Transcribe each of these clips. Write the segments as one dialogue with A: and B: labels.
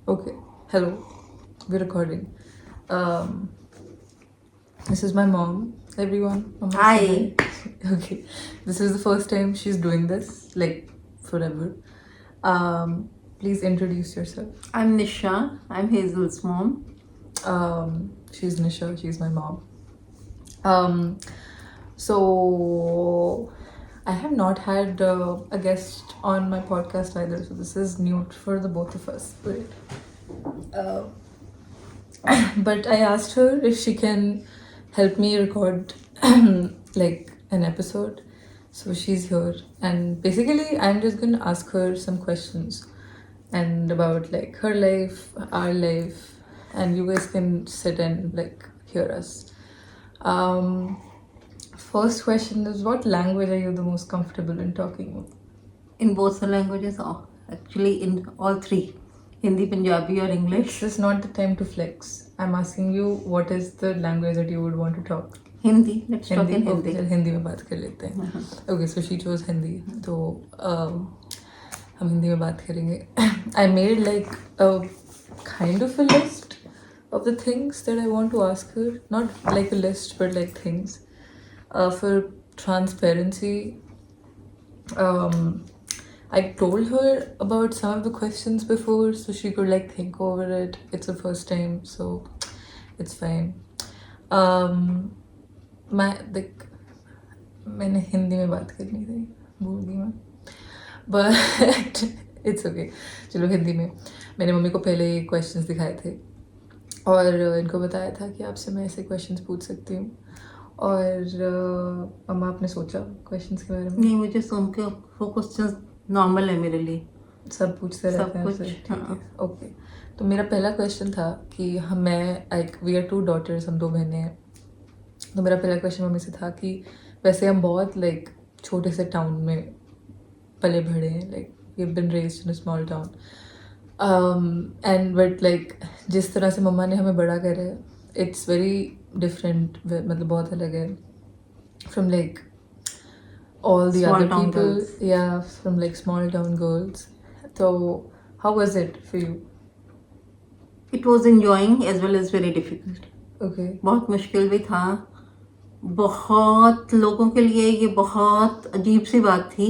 A: Okay. Hello. We're recording. This is my mom. Everyone. Mama, say hi. Okay. This is the first time she's doing this, like forever. Please introduce yourself.
B: I'm Nisha. I'm Hazel's mom.
A: She's Nisha. She's my mom. So I have not had a guest on my podcast either, so this is new for the both of us. But I asked her if she can help me record like an episode. So she's here, and basically, I'm just gonna ask her some questions and about like her life, our life, and you guys can sit and like hear us. Um, First question is, what language are you the most comfortable in talking?
B: In both the languages, actually in all three, Hindi, Punjabi or English.
A: This is not the time to flex. I'm asking you, what is the language that you would want to talk?
B: Hindi. Let's talk in
A: Okay,
B: Hindi.
A: चल हिंदी में बात कर लेते हैं. Okay, so she chose Hindi. तो हम हिंदी में बात करेंगे. I made like a kind of a list of the things that I want to ask her. Not like a list, but like things. For transparency, I told her about some of the questions before, so she could like think over it. It's her first time, so it's fine. मैंने हिंदी में बात करनी थी, भूल गई मैं, but it's okay. चलो हिंदी में. मैंने मम्मी को पहले ये क्वेश्चंस दिखाए थे और इनको बताया था कि आपसे मैं ऐसे क्वेश्चंस पूछ सकती हूँ. और मम्मा आपने सोचा क्वेश्चंस के बारे में?
B: नहीं, मुझे सुन के वो क्वेश्चंस नॉर्मल है मेरे लिए.
A: सब पूछते रहते हैं आपसे. ठीक है, ओके. तो मेरा पहला क्वेश्चन था कि वी आर 2 daughters, हम 2 बहनें हैं. तो मेरा पहला क्वेश्चन मम्मी से था कि वैसे हम बहुत लाइक छोटे से टाउन में पले बढ़े हैं, like we have been raised in a small town, and but like जिस तरह से मम्मा ने हमें बड़ा करा है, इट्स वेरी डिफरेंट. मतलब बहुत अलग है from like all the
B: Small
A: other
B: town
A: people
B: girls.
A: Yeah, from like small town girls. So how was it for you?
B: It was enjoying as well as very difficult.
A: Okay.
B: बहुत मुश्किल भी था. बहुत लोगों के लिए ये बहुत अजीब सी बात थी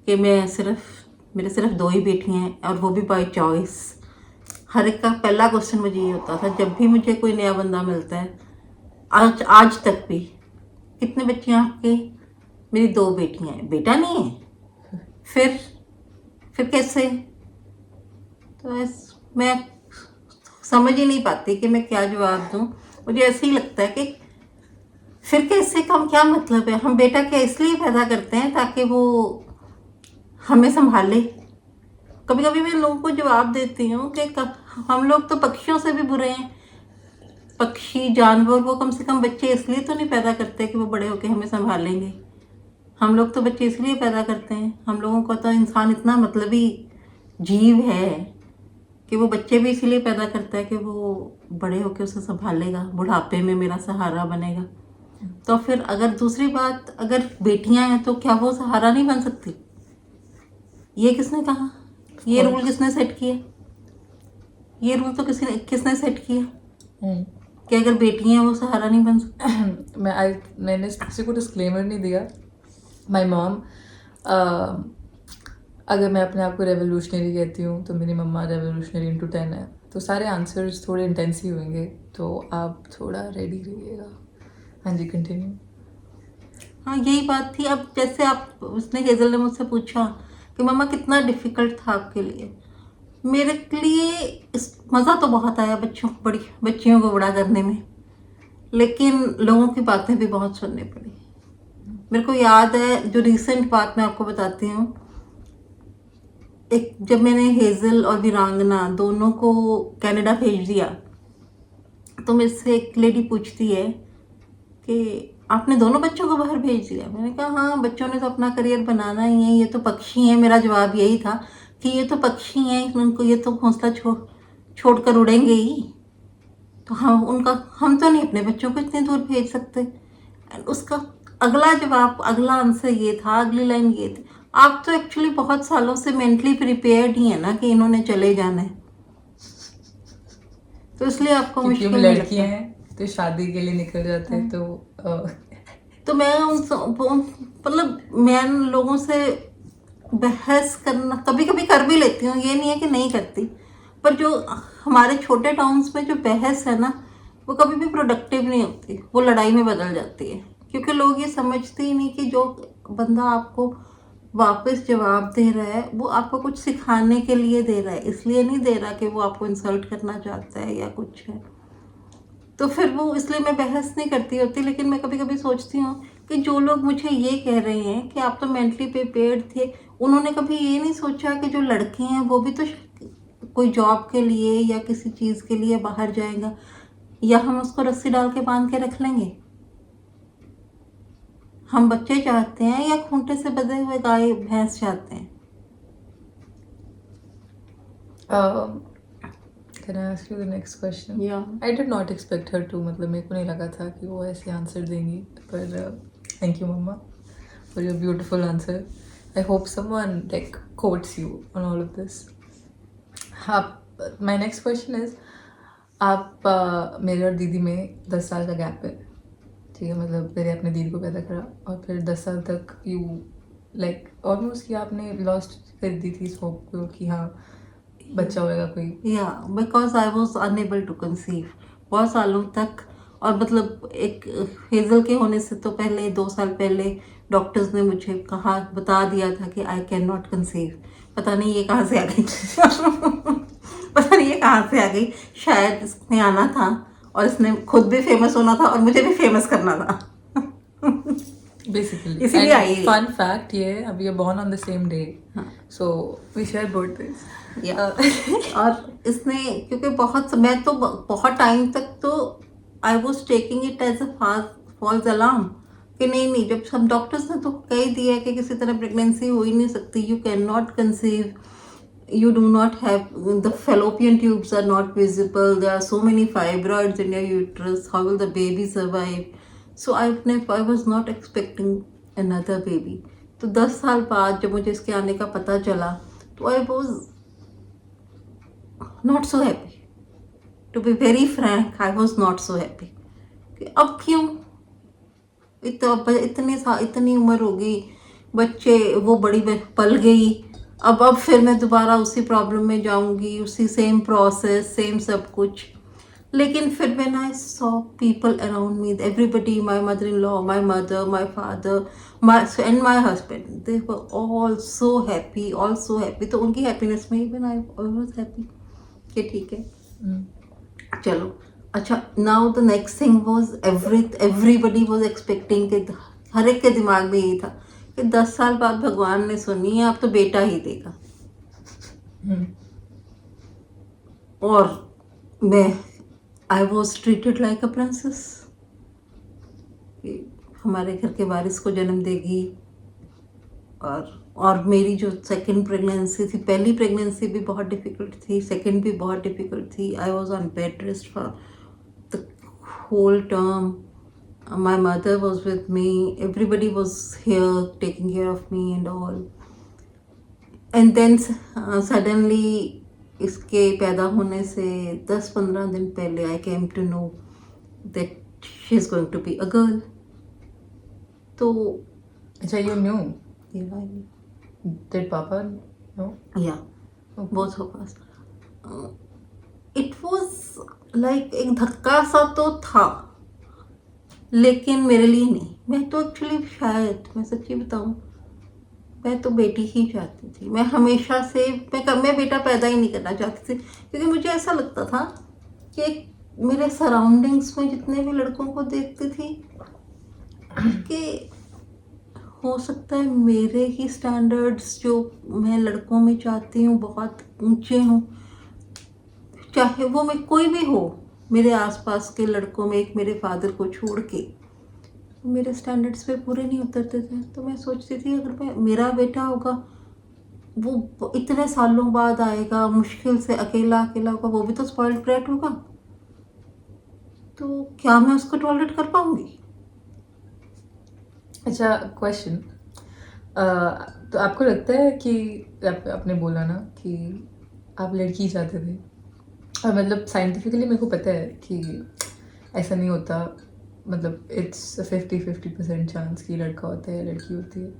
B: कि मेरे सिर्फ 2 ही बेटियां हैं, और वो भी बाय चॉइस. हर एक का पहला क्वेश्चन मुझे ये होता था जब भी मुझे कोई नया बंदा मिलता है, आज तक भी, कितने बच्चे हैं आपके? मेरी 2 बेटियां हैं. बेटा नहीं है? फिर कैसे? तो मैं समझ ही नहीं पाती कि मैं क्या जवाब दूं. मुझे ऐसे ही लगता है कि फिर कैसे का क्या मतलब है? हम बेटा क्या इसलिए पैदा करते हैं ताकि वो हमें संभाले? कभी कभी मैं लोगों को जवाब देती हूँ कि हम लोग तो पक्षियों से भी बुरे हैं. पक्षी जानवर वो कम से कम बच्चे इसलिए तो नहीं पैदा करते कि वो बड़े होकर हमें संभालेंगे. हम लोग तो बच्चे इसलिए पैदा करते हैं. हम लोगों का तो इंसान इतना मतलबी जीव है कि वो बच्चे भी इसीलिए पैदा करता है कि वो बड़े होकर उसे संभालेगा, बुढ़ापे में मेरा सहारा बनेगा. तो फिर अगर दूसरी बात, अगर बेटियां हैं तो क्या वो सहारा नहीं बन सकती? ये किसने कहा? ये रूल किसने सेट किया? ये रूल तो किसने सेट किया कि अगर बेटियां हैं वो सहारा नहीं बन सकती?
A: मैंने किसी को डिस्क्लेमर नहीं दिया. माई मॉम, अगर मैं अपने आप को रेवोल्यूशनरी कहती हूँ तो मेरी मम्मा रेवोल्यूशनरी इंटू 10 है. तो सारे आंसर्स थोड़े इंटेंस ही होंगे, तो आप थोड़ा रेडी रहिएगा. हाँ जी, कंटिन्यू.
B: हाँ, यही बात थी. अब जैसे उसने हेजल ने मुझसे पूछा कि मम्मा कितना डिफ़िकल्ट था आपके लिए. मेरे लिए मज़ा तो बहुत आया बच्चियों को बड़ा करने में, लेकिन लोगों की बातें भी बहुत सुननी पड़ी. मेरे को याद है, जो रिसेंट बात मैं आपको बताती हूँ, जब मैंने हेजल और वीरांगना दोनों को कनाडा भेज दिया, तो मेरे से एक लेडी पूछती है कि आपने दोनों बच्चों को बाहर भेज दिया. मैंने कहा हाँ, बच्चों ने तो अपना करियर बनाना ही है, ये तो पक्षी हैं. मेरा जवाब यही था कि ये तो पक्षी हैं, उनको ये तो घोंसला छोड़कर उड़ेंगे ही. तो हम तो नहीं अपने बच्चों को इतनी दूर भेज सकते. उसका अगला जवाब, अगला आंसर ये था, अगली लाइन ये थी, आप तो एक्चुअली बहुत सालों से मेंटली प्रिपेयर्ड ही है ना कि इन्होंने चले जाना है. तो इसलिए आपको
A: क्योंकि हम
B: मुश्किल नहीं
A: लड़कियां
B: लगता।
A: हैं तो शादी के लिए निकल जाते हैं तो
B: तो मैं मतलब मैं लोगों से बहस करना कभी कभी कर भी लेती हूँ, ये नहीं है कि नहीं करती, पर जो हमारे छोटे टाउन्स में जो बहस है ना, वो कभी भी प्रोडक्टिव नहीं होती, वो लड़ाई में बदल जाती है। क्योंकि लोग ये समझते ही नहीं कि जो बंदा आपको वापस जवाब दे रहा है वो आपको कुछ सिखाने के लिए दे रहा है, इसलिए नहीं दे रहा कि वो आपको इंसल्ट करना चाहता है या कुछ है। तो फिर वो इसलिए मैं बहस नहीं करती होती। लेकिन मैं कभी कभी सोचती हूँ कि जो लोग मुझे ये कह रहे हैं कि आप तो मेंटली प्रिपेयर्ड थे, उन्होंने कभी ये नहीं सोचा कि जो लड़के हैं वो भी तो कोई जॉब के लिए या किसी चीज़ के लिए बाहर जाएगा, या हम उसको रस्सी डाल के बांध के रख लेंगे। हम बच्चे चाहते हैं या खूंटे से बंधे हुए गाय भैंस चाहते हैं?
A: Can I ask you the next question?
B: Yeah.
A: I did not expect her to, मतलब मेरे को नहीं लगा था कि वो ऐसे आंसर देंगी, पर thank you mamma for your beautiful answer. I hope someone like quotes you on all of this. My next question is, आप मेरे और दीदी में 10 साल का गैप है, ठीक है, मतलब मैंने अपने दीदी को पैदा करा और फिर 10 साल तक यू लाइक ऑलमोस्ट कि आपने लॉस्ट कर दी थी इस होप को कि हाँ बच्चा होएगा कोई।
B: या because I was unable to conceive बहुत सालों तक। और मतलब एक हेजल के होने से तो पहले 2 साल पहले डॉक्टर्स ने मुझे कहा, बता दिया था कि आई कैन नॉट कंसीव। पता नहीं ये कहाँ से आ गई पता नहीं ये कहाँ से आ गई। शायद इसने आना था और इसने खुद भी फेमस होना था और मुझे भी फेमस करना था
A: बेसिकली
B: इसीलिए आई।
A: फन फैक्ट ये है, अभी born on the same day, so we share birthdays.
B: और इसने क्योंकि मैं तो बहुत टाइम तक तो I was taking it as a false alarm कि नहीं, जब सब डॉक्टर्स ने तो कह ही दिया कि किसी तरह प्रेगनेंसी हो ही नहीं सकती, you can not conceive, you do not have, the fallopian tubes are not visible, there are so many fibroids in your uterus, how will the baby survive? So I was not expecting another baby. तो 10 साल बाद जब मुझे इसके आने का पता चला तो I was not so happy, to be very frank, I was not so happy कि अब क्यों इतनी उम्र हो गई, बच्चे वो बड़ी पल गई, अब फिर मैं दोबारा उसी प्रॉब्लम में जाऊंगी, उसी सेम प्रोसेस, सेम सब कुछ। लेकिन फिर when I saw people around me, everybody, my mother in law, my mother, my father, and my husband, they were all so happy, तो उनकी हैप्पीनेस में इवन आई वाज हैप्पी कि ठीक है चलो। अच्छा, now the next thing was everybody was expecting कि हर एक के दिमाग में यही था कि 10 साल बाद भगवान ने सुनी है अब तो बेटा ही देगा। और मैं I was treated like a princess, हमारे घर के वारिस को जन्म देगी। और मेरी जो सेकंड प्रेगनेंसी थी, पहली प्रेगनेंसी भी बहुत डिफ़िकल्ट थी, सेकंड भी बहुत डिफ़िकल्ट थी। I was on bed rest for the whole term. My mother was with me, everybody was here taking care of me and all. And then suddenly इसके पैदा होने से 10-15 दिन पहले I came to know that she is going to be a girl. तो
A: अच्छा, you knew?
B: yeah,
A: Did Papa know?
B: yeah, both of us. It was like एक धक्का सा तो था, लेकिन मेरे लिए नहीं। मैं तो एक्चुअली शायद, मैं सच्ची बताऊं, मैं तो बेटी ही चाहती थी। मैं हमेशा से मैं बेटा पैदा ही नहीं करना चाहती थी, क्योंकि मुझे ऐसा लगता था कि मेरे सराउंडिंग्स में जितने भी लड़कों को देखती थी कि हो सकता है मेरे ही स्टैंडर्ड्स जो मैं लड़कों में चाहती हूँ बहुत ऊंचे हों, चाहे वो मैं कोई भी हो। मेरे आसपास के लड़कों में एक मेरे फादर को छोड़ के मेरे स्टैंडर्ड्स पे पूरे नहीं उतरते थे। तो मैं सोचती थी अगर मेरा बेटा होगा, वो इतने सालों बाद आएगा, मुश्किल से अकेला होगा, वो भी तो स्पॉइल्ड ब्रैट होगा, तो क्या मैं उसको टॉलरेट कर पाऊंगी?
A: अच्छा, क्वेश्चन, तो आपको लगता है कि आपने बोला ना कि आप लड़की चाहते थे, और मतलब साइंटिफिकली मेरे को पता है कि ऐसा नहीं होता, मतलब इट्स 50-50% चांस कि लड़का होता है या लड़की होती है।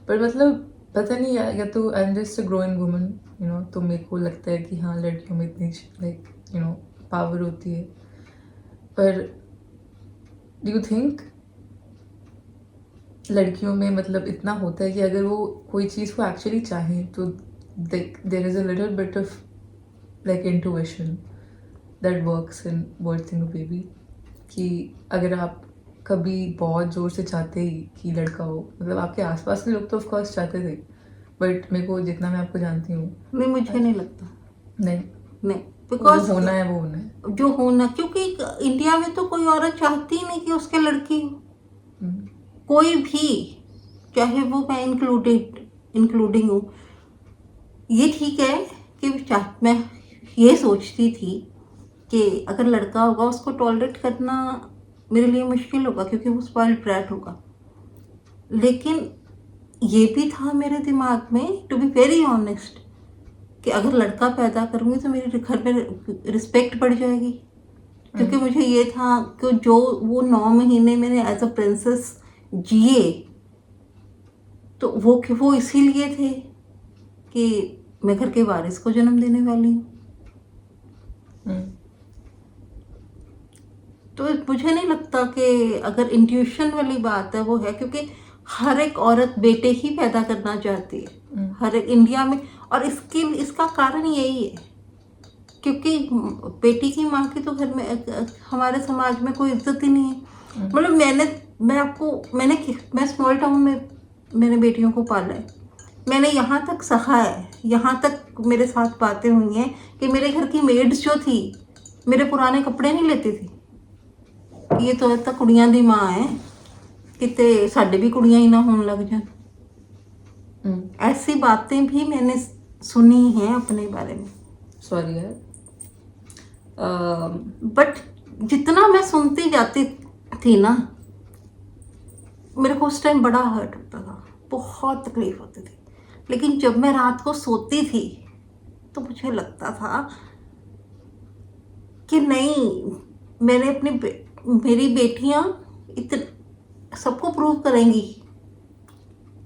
A: पर मतलब पता नहीं, या तो I am just a growing woman, you know, तो मेरे को लगता है कि हाँ लड़कियों में इतनी लाइक यू नो पावर होती है। पर डू यू थिंक लड़कियों में मतलब इतना होता है कि अगर वो कोई चीज़ को एक्चुअली चाहें तो there is a little bit of like intuition that works in birthing a baby, कि अगर आप कभी बहुत ज़ोर से चाहते ही कि लड़का हो, मतलब आपके आसपास के लोग तो ऑफकोर्स चाहते थे, बट मेरे को जितना मैं आपको जानती हूँ
B: नहीं, मुझे नहीं लगता।
A: नहीं,
B: नहीं,
A: जो
B: बिकॉज
A: होना है वो होना है।
B: जो होना, क्योंकि इंडिया में तो कोई औरत चाहती ही नहीं कि उसके लड़की हो,
A: हम्म,
B: कोई भी, चाहे वो मैं इंक्लूडिंग हूँ। ये ठीक है कि मैं ये सोचती थी कि अगर लड़का होगा उसको टॉलरेट करना मेरे लिए मुश्किल होगा क्योंकि वो स्पॉइल्ड ब्रैट होगा। लेकिन ये भी था मेरे दिमाग में, टू बी वेरी ऑनेस्ट, कि अगर लड़का पैदा करूँगी तो मेरे घर में रिस्पेक्ट बढ़ जाएगी। क्योंकि मुझे ये था कि जो वो 9 महीने मैंने एज अ प्रिंसेस जिए, तो वो इसीलिए थे कि मैं घर के वारिस को जन्म देने वाली हूँ।
A: हम्म,
B: तो मुझे नहीं लगता कि अगर इंट्यूशन वाली बात है वो है, क्योंकि हर एक औरत बेटे ही पैदा करना चाहती है, हर एक इंडिया में। और इसका कारण यही है क्योंकि बेटी की माँ की तो घर में हमारे समाज में कोई इज्जत ही नहीं है। मतलब मैं स्मॉल टाउन में मैंने बेटियों को पाला है, मैंने यहाँ तक सहा है, यहाँ तक मेरे साथ बातें हुई हैं कि मेरे घर की मेड्स जो थी मेरे पुराने कपड़े नहीं लेती थी कि ये तो कुड़ियां दी माँ है, कितने साढ़े भी कुड़ियां ही ना होने लग जाए। ऐसी बातें भी मैंने सुनी हैं अपने बारे में।
A: सॉरी यार।
B: बट जितना मैं सुनती जाती थी ना, मेरे को उस टाइम बड़ा हर्ट होता था, बहुत तकलीफ होती थी। लेकिन जब मैं रात को सोती थी तो मुझे लगता था कि नहीं, मैंने मेरी बेटियां सबको प्रूव करेंगी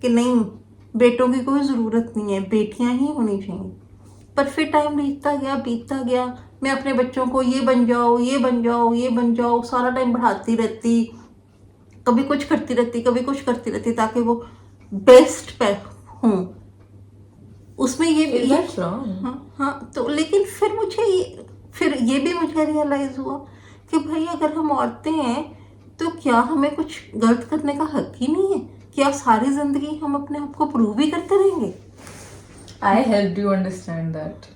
B: कि नहीं, बेटों की कोई ज़रूरत नहीं है, बेटियां ही होनी चाहिए। पर फिर टाइम बीतता गया, मैं अपने बच्चों को ये बन जाओ, ये बन जाओ, ये बन जाओ, सारा टाइम बढ़ाती रहती, कभी कुछ करती रहती ताकि वो बेस्ट पे हों। उसमें हाँ, तो लेकिन फिर ये भी मुझे रियलाइज हुआ कि भाई अगर हम औरतें हैं तो क्या हमें कुछ गलत करने का हक ही नहीं है? क्या सारी जिंदगी हम अपने आप को प्रूव ही करते रहेंगे?
A: I helped you understand that.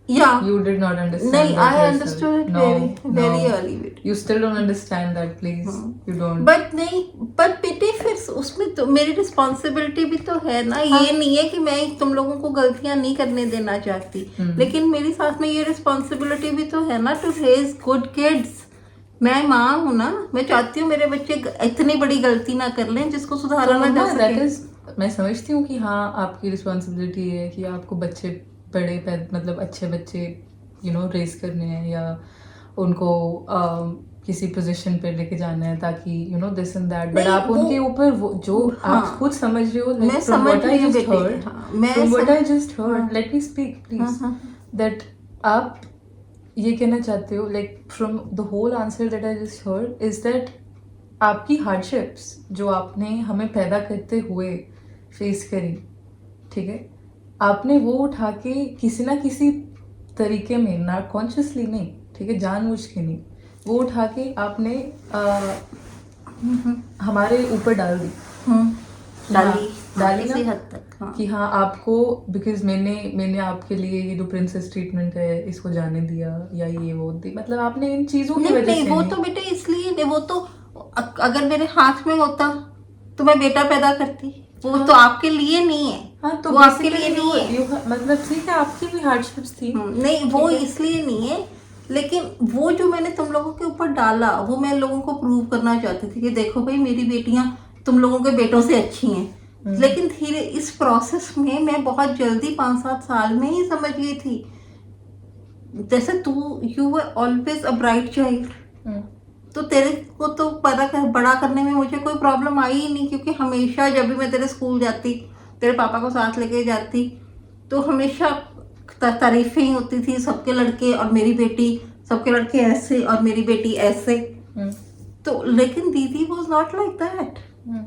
B: Yeah.
A: You did not understand
B: नहीं,
A: that
B: I
A: yourself.
B: understood it
A: No,
B: very
A: no.
B: early.
A: You still don't understand that, please. You don't.
B: But बेटे फिर उसमें तो मेरी रिस्पॉन्सिबिलिटी भी तो है ना।
A: हाँ.
B: ये नहीं है कि मैं तुम लोगों को गलतियां नहीं करने देना चाहती, लेकिन मेरी साथ में ये रिस्पॉन्सिबिलिटी भी तो है ना, टू रेज गुड किड्स। मैं माँ हूँ ना, मैं चाहती हूँ मेरे बच्चे इतनी बड़ी गलती ना कर लें जिसको सुधारा ना जा सके।
A: मैं समझती हूँ कि हाँ आपकी रिस्पॉन्सिबिलिटी है कि आपको बच्चे मतलब अच्छे बच्चे यू नो रेस करने हैं या उनको किसी पोजीशन पे लेके जाना है ताकि you know this and that. But आप उनके ऊपर जो आप खुद समझ रहे हो,
B: मैं समझ रही हूँ बेटे,
A: from what I just heard, let me speak please, that आप ये कहना चाहते हो, like from the whole answer that I just heard is that आपकी हार्डशिप्स जो आपने हमें पैदा करते हुए फेस करी, ठीक है, आपने वो उठा के किसी ना किसी तरीके में, ना कॉन्शियसली नहीं, ठीक है, जानबूझ के नहीं, वो उठा के आपने हमारे ऊपर डाल दी। डाली
B: किसी
A: ना
B: हद तक,
A: कि हाँ आपको, बिकॉज मैंने आपके लिए ये जो प्रिंसेस ट्रीटमेंट है इसको जाने दिया या ये वो दी, मतलब आपने इन चीजों की वजह से
B: वो तो बेटे इसलिए नहीं, वो तो अगर मेरे हाथ में होता तो मैं बेटा पैदा करती। वो तो आपके लिए नहीं है।
A: हाँ, तो
B: वो आपके लिए नहीं है,
A: मतलब ठीक है, आपकी भी हार्डशिप्स थी।
B: नहीं, वो इसलिए नहीं है, लेकिन वो जो मैंने तुम लोगों के ऊपर डाला वो मैं लोगों को प्रूव करना चाहती थी कि देखो भाई मेरी बेटियां तुम लोगों के बेटों से अच्छी हैं। लेकिन धीरे इस प्रोसेस में मैं बहुत जल्दी 5-7 साल में ही समझ गई थी जैसे तू you were always a bright child,
A: hmm,
B: तो तेरे को तो बड़ा करने में मुझे कोई प्रॉब्लम आई ही नहीं, क्योंकि हमेशा जब भी मैं तेरे स्कूल जाती, तेरे पापा को साथ लेके जाती, तो हमेशा तारीफें ही होती थी, सबके लड़के और मेरी बेटी, सबके लड़के ऐसे और मेरी बेटी ऐसे।
A: हम्म,
B: तो लेकिन दीदी वॉज नॉट लाइक दैट।
A: हम्म,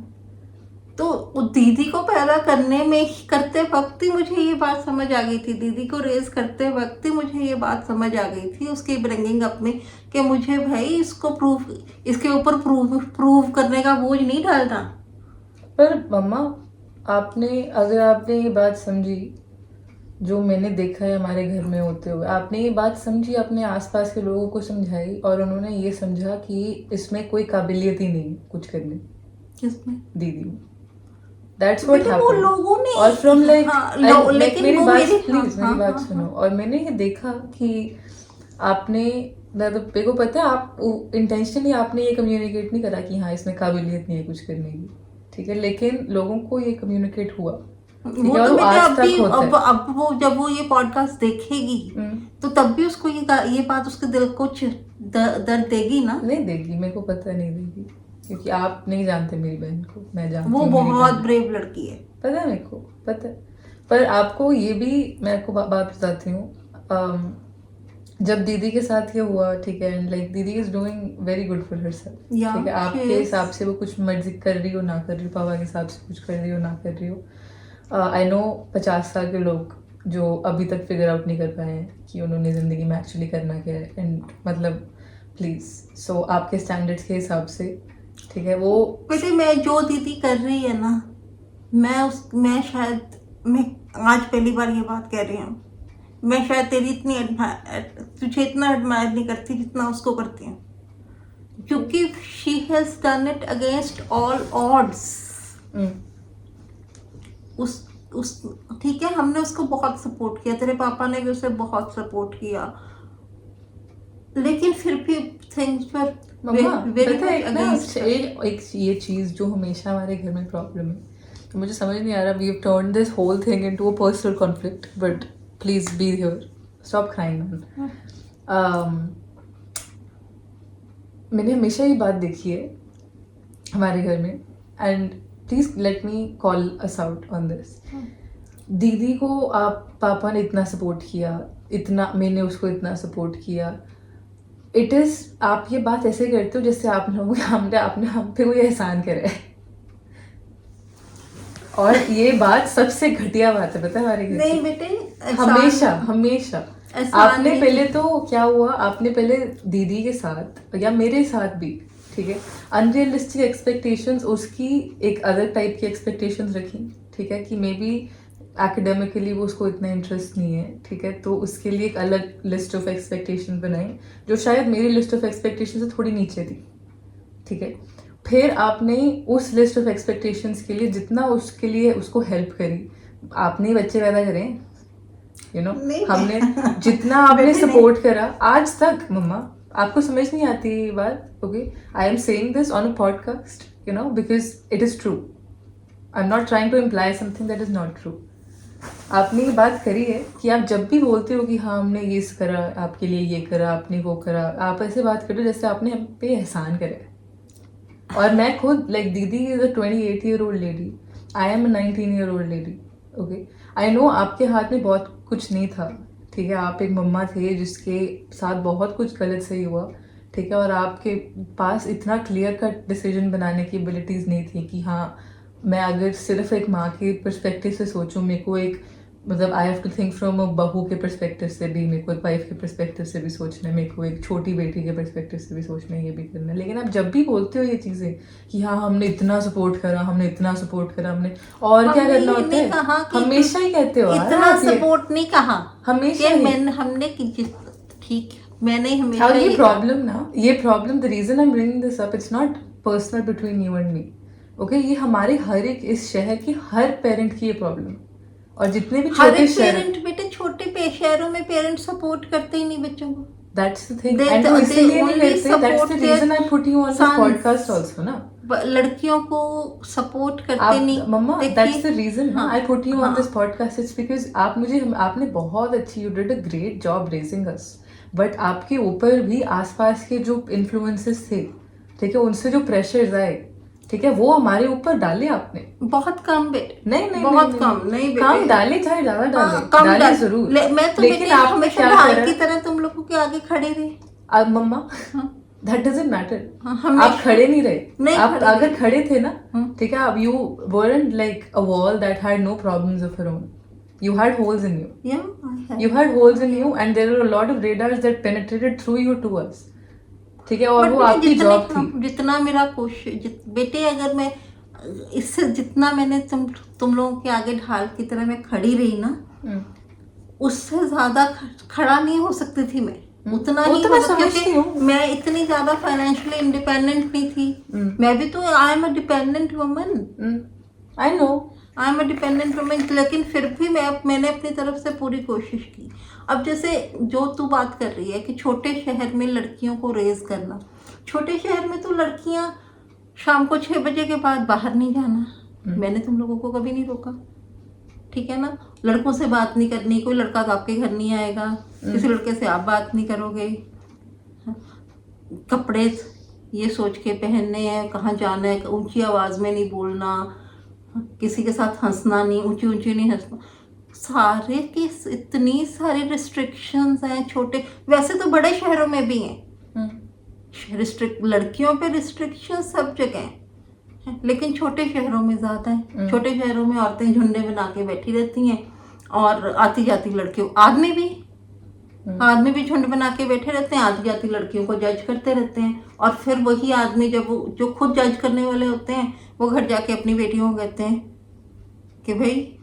B: तो वो दीदी को पैदा करने में करते वक्त ही मुझे ये बात समझ आ गई थी, दीदी को रेज करते वक्त ही मुझे ये बात समझ आ गई थी उसकी ब्रिंगिंग अप में, कि मुझे भाई इसको इसके ऊपर प्रूव करने का बोझ नहीं डालना।
A: पर मम्मा, अगर आपने ये बात समझी, जो मैंने देखा है हमारे घर में होते हुए, आपने ये बात समझी, अपने आसपास के लोगों को समझाई, और उन्होंने ये समझा कि इसमें कोई काबिलियत ही नहीं है कुछ करने,
B: किसमें?
A: दीदी में। That's what
B: बेटे, वो
A: happened.
B: लोगों ने
A: और from like,
B: लेकिन
A: मेरी
B: वो
A: बात
B: मेरी
A: प्लीज, मेरी बात सुनो। और मैंने ये देखा कि आपने, मतलब मेरे को पता है आप इंटेंशनली आपने ये कम्युनिकेट नहीं करा कि हाँ इसमें काबिलियत नहीं है कुछ करने की, ठीक है, लेकिन लोगों को ये कम्युनिकेट हुआ, ठीक
B: वो
A: है, और
B: तो
A: वो
B: बेटे
A: आज तक होता है।
B: अब वो जब वो ये पॉडकास्ट देखेगी तो तब भी उसको ये बात उसके दिल को दर्द देगी ना।
A: नहीं देगी, मेरे को पता नहीं देगी, क्योंकि आप नहीं जानते मेरी बहन को, मैं जानती
B: वो
A: हूँ मेरी
B: बहुत
A: बहन।
B: ब्रेव लड़की है।
A: पता है मेरे को, पता है। पर आपको ये भी मैं आपको बात बताती हूँ, जब दीदी के साथ ये हुआ, ठीक है, एंड लाइक दीदी is doing very good for herself,
B: Yeah,
A: ठीक है, आपके
B: she is.
A: हिसाब से वो कुछ मर्जी कर रही हो ना कर रही हो, पापा के हिसाब से कुछ कर रही हो ना कर रही हो। आई नो 50 साल के लोग जो अभी तक फिगर आउट नहीं कर पाए हैं कि उन्होंने ज़िंदगी में एक्चुअली करना क्या है, एंड मतलब प्लीज़, सो आपके स्टैंडर्ड्स के हिसाब से, ठीक है, वो
B: बेटे मैं जो दीदी कर रही है ना, मैं शायद मैं आज पहली बार ये बात कह रही हूँ, मैं शायद तुझे इतना एडमायर नहीं करती जितना उसको करती हूँ, क्योंकि she has done it against all odds. उस ठीक है, हमने उसको बहुत सपोर्ट किया, तेरे पापा ने भी उसे बहुत सपोर्ट किया, लेकिन फिर भी थिंग्स पर
A: मम्मा पता है एक ये चीज़ जो हमेशा हमारे घर में प्रॉब्लम है, तो मुझे समझ नहीं आ रहा, we have turned this whole thing into a personal conflict, but please be here, stop crying. मैंने हमेशा ये बात देखी है हमारे घर में, and please let me call us out on this. दीदी को पापा ने इतना सपोर्ट किया, इतना मैंने उसको इतना सपोर्ट किया, इट इज, आप ये बात ऐसे करते हो जैसे आप लोग हमने हम पे कोई एहसान करे, और ये बात सबसे घटिया बात है, पता है हमारे घर
B: नहीं
A: की।
B: बेटे,
A: हमेशा आपने पहले तो क्या हुआ, आपने पहले दीदी के साथ या मेरे साथ भी, ठीक है, अनरियलिस्टिक एक्सपेक्टेशंस, उसकी एक अलग टाइप की एक्सपेक्टेशंस रखी, ठीक है, कि मे बी एकेडमिकली वो उसको इतना इंटरेस्ट नहीं है, ठीक है, तो उसके लिए एक अलग लिस्ट ऑफ एक्सपेक्टेशन बनाई, जो शायद मेरी लिस्ट ऑफ एक्सपेक्टेशन से थोड़ी नीचे थी, ठीक है। फिर आपने उस लिस्ट ऑफ एक्सपेक्टेशंस के लिए जितना उसके लिए उसको हेल्प करी, आपने बच्चे पैदा करें, यू नो, हमने जितना आपने सपोर्ट करा आज तक, मम्मा आपको समझ नहीं आती ये बात, okay, I am saying this on a podcast, you know, because it is true, I am not trying to imply something that is not true. आपने ये बात करी है कि आप जब भी बोलते हो कि हाँ हमने ये करा आपके लिए, ये करा आपने, वो करा, आप ऐसे बात करो जैसे आपने हम पे एहसान करा है। और मैं खुद लाइक दीदी is a 28-year-old lady, I am a 19-year-old lady, okay, I know आपके हाथ में बहुत कुछ नहीं था, ठीक है, आप एक मम्मा थे जिसके साथ बहुत कुछ गलत सही हुआ, ठीक है, और आपके पास इतना क्लियर कट डिसीजन बनाने की एबिलिटीज़ नहीं थी कि हाँ मैं अगर सिर्फ एक माँ के पर्सपेक्टिव से सोचूं, मेरे को एक मतलब I have to think from a बहू के पर्सपेक्टिव से भी, मेरे को एक वाइफ के पर्सपेक्टिव से भी सोचना है, मेरे को एक छोटी बेटी के पर्सपेक्टिव से भी सोचना है, ये भी करना है। लेकिन आप जब भी बोलते हो ये चीज़ें कि हाँ हमने इतना सपोर्ट करा, हमने इतना सपोर्ट करा, हमने और क्या करना होता है, हमेशा ही कहते हो
B: इतना सपोर्ट नहीं कहा
A: हमेशा,
B: हमने ठीक, मैंने हमेशा
A: ये प्रॉब्लम ना, ये problem, the reason I am bringing this up, it's not personal between you and me, okay, ये हमारे हर एक इस शहर की हर पेरेंट की ये प्रॉब्लम, और जितने भी छोटे
B: पेरेंट बेटे, छोटे शहरों में पेरेंट सपोर्ट करते ही नहीं बच्चों को,
A: दैट्स द थिंग, एंड वो इसीलिए नहीं करते, that's the reason I put you on this podcast also ना,
B: लड़कियों को सपोर्ट करते
A: आप
B: नहीं।
A: मम्मा
B: देखिए,
A: दैट्स द रीजन
B: हाँ,
A: आई पुट यू ऑन
B: हाँ,
A: दिस पॉडकास्ट इट्स बिकॉज आपने बहुत अच्छी you did a great job raising us but आपके ऊपर भी आसपास के जो इन्फ्लुएंसेस थे ठीक है उनसे जो प्रेशर्स आए ठीक है वो हमारे ऊपर डाले आपने
B: बहुत कम बेटे,
A: नहीं नहीं
B: बहुत
A: नहीं,
B: कम
A: नहीं,
B: नहीं
A: कम
B: बेटे,
A: डाले चाहे ज्यादा डाले
B: हाँ, कम
A: डाले जरूर
B: मैं तो
A: लेकिन
B: बेटे
A: आपने
B: हमेशा
A: क्या
B: ढाल
A: करा
B: की तरह तुम लोगों के आगे खड़े रहे।
A: अब मम्मा
B: हाँ,
A: दैट डजंट मैटर
B: हाँ,
A: आप
B: हमेशा
A: खड़े नहीं रहे
B: नहीं
A: आप
B: खड़े
A: अगर
B: रहे।
A: खड़े थे ना
B: हम्म,
A: ठीक है अब you weren't like a wall that had no problems of her own you had holes in you
B: yeah, I
A: you
B: have.
A: had holes in you and there were a lot of radars that penetrated through you to us ठीक है और
B: but
A: वो
B: बेटे
A: आपकी job थी
B: जितना मेरा कोशिश बेटे अगर मैं इससे जितना मैंने तुम लोगों के आगे ढाल की तरह मैं खड़ी रही ना,
A: हम्म,
B: उससे ज्यादा खड़ा नहीं हो सकती थी मैं, उतना
A: वो
B: ही
A: तो मैं
B: क्योंकि
A: समझती हूँ
B: मैं इतनी ज्यादा फाइनेंशियली इंडिपेंडेंट नहीं थी। मैं भी तो I am a dependent woman,
A: I know
B: I am a dependent woman, लेकिन फिर भी मैंने अपनी तरफ से पूरी कोशिश की। अब जैसे जो तू बात कर रही है कि छोटे शहर में लड़कियों को रेज करना, छोटे शहर में तो लड़कियां शाम को 6 बजे के बाद बाहर नहीं जाना, मैंने तुम लोगों को कभी नहीं रोका, ठीक है ना। लड़कों से बात नहीं करनी, कोई लड़का तो आपके घर नहीं आएगा, किसी लड़के से आप बात नहीं करोगे, कपड़े ये सोच के पहनने हैं, कहाँ जाना है, ऊंची आवाज में नहीं बोलना, किसी के साथ हंसना नहीं, ऊंची ऊंची नहीं हंसना, सारे की इतनी सारी रिस्ट्रिक्शंस हैं छोटे, वैसे तो बड़े शहरों में भी हैं लड़कियों पे रिस्ट्रिक्शन सब जगह हैं, लेकिन छोटे शहरों में ज़्यादा है। छोटे शहरों में औरतें झुंडे बना के बैठी रहती हैं और आती जाती लड़कियों, आदमी भी झुंड बना के बैठे रहते हैं, आती जाती लड़कियों को जज करते रहते हैं। और फिर वही आदमी जब जो खुद जज करने वाले होते हैं वो घर जाके अपनी बेटियों को कहते हैं कि भाई